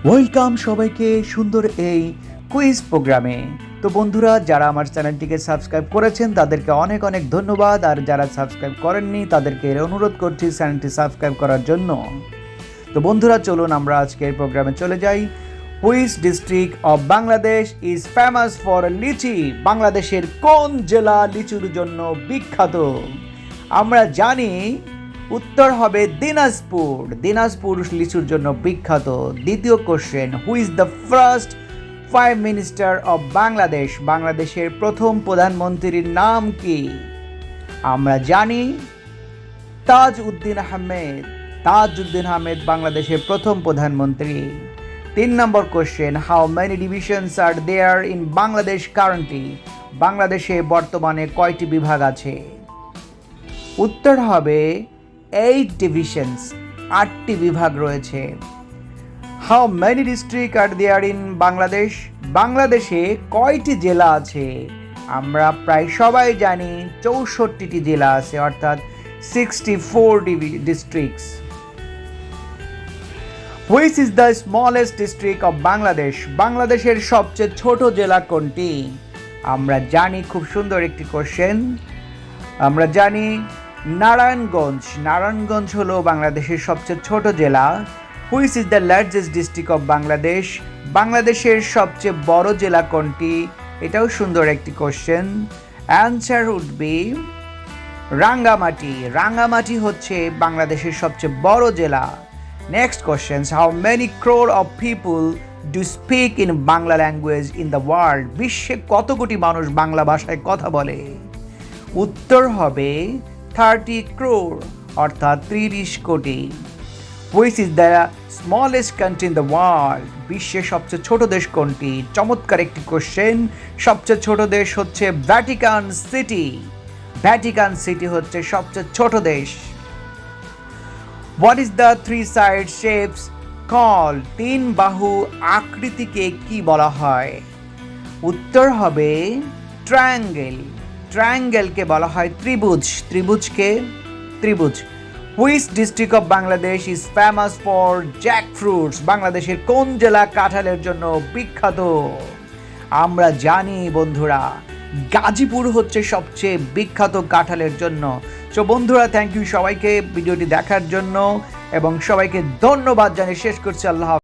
Welcome সবাইকে সুন্দর এই কুইজ প্রোগ্রামে। তো বন্ধুরা, যারা আমার চ্যানেলটিকে সাবস্ক্রাইব করেছেন তাদেরকে অনেক অনেক ধন্যবাদ, আর যারা সাবস্ক্রাইব করেননি তাদেরকে অনুরোধ করছি চ্যানেলটি সাবস্ক্রাইব করার জন্য। তো বন্ধুরা, চলুন আমরা আজকের প্রোগ্রামে চলে যাই। Which district of Bangladesh is famous for litchi? বাংলাদেশের কোন জেলা লিচুর জন্য বিখ্যাত? আমরা জানি উত্তর হবে দিনাজপুর। দিনাজপুর লিচুর জন্য বিখ্যাত। দ্বিতীয় question, who is the first prime minister of Bangladesh? বাংলাদেশের প্রথম প্রধানমন্ত্রীর নাম কি? আমরা জানি তাজউদ্দিন আহমেদ। তাজউদ্দিন আহমেদ বাংলাদেশের প্রথম প্রধানমন্ত্রী। 3 number question, how many divisions are there in Bangladesh currently? বাংলাদেশে বর্তমানে কয়টি বিভাগ আছে? উত্তর হবে 8 ডিভিশনস, 8টি বিভাগ রয়েছে। How many district are there in Bangladesh? বাংলাদেশে কয়টি জেলা আছে? আমরা প্রায় সবাই জানি 64টি জেলা আছে, অর্থাৎ 64 districts. Which is the smallest district of Bangladesh? বাংলাদেশের সবচেয়ে ছোট জেলা কোনটি? আমরা জানি, খুব সুন্দর একটি কোশ্চেন, আমরা জানি নারায়ণগঞ্জ। নারায়ণগঞ্জ হলো বাংলাদেশের সবচেয়ে ছোট জেলা। Which is the largest district of Bangladesh? বাংলাদেশের সবচেয়ে বড় জেলা কোনটি? এটাও সুন্দর একটি question. Answer would be Rangamati. Rangamati হচ্ছে বাংলাদেশের সবচেয়ে বড় জেলা। Next question, how many crore of people do speak in Bangla language in the world? বিশ্বে কত কোটি মানুষ বাংলা ভাষায় কথা বলে? উত্তর হবে 30 ক্রোর, অর্থাৎ 30 কোটি। Which is the smallest country in the world? বিশ্বের সবচেয়ে ছোট দেশ কোনটি? চমৎকার একটি কোশ্চেন। সবচেয়ে ছোট দেশ হচ্ছে ভ্যাটিকান সিটি। ভ্যাটিকান সিটি হচ্ছে সবচেয়ে ছোট দেশ। What is the 3 side shapes called? 3 বাহু আকৃতিকে কি বলা হয়? উত্তর হবে ট্রায়াঙ্গেল। ট্রায়াঙ্গেলকে বলা হয় ত্রিভুজ। ত্রিভুজকে ত্রিভুজ। Which district of Bangladesh is famous for jackfruits? বাংলাদেশের কোন জেলা কাঁঠালের জন্য বিখ্যাত? আমরা জানি বন্ধুরা, গাজীপুর হচ্ছে সবচেয়ে বিখ্যাত কাঁঠালের জন্য। তো বন্ধুরা, থ্যাংক ইউ সবাইকে ভিডিওটি দেখার জন্য, এবং সবাইকে ধন্যবাদ জানিয়ে শেষ করছি। আল্লাহ।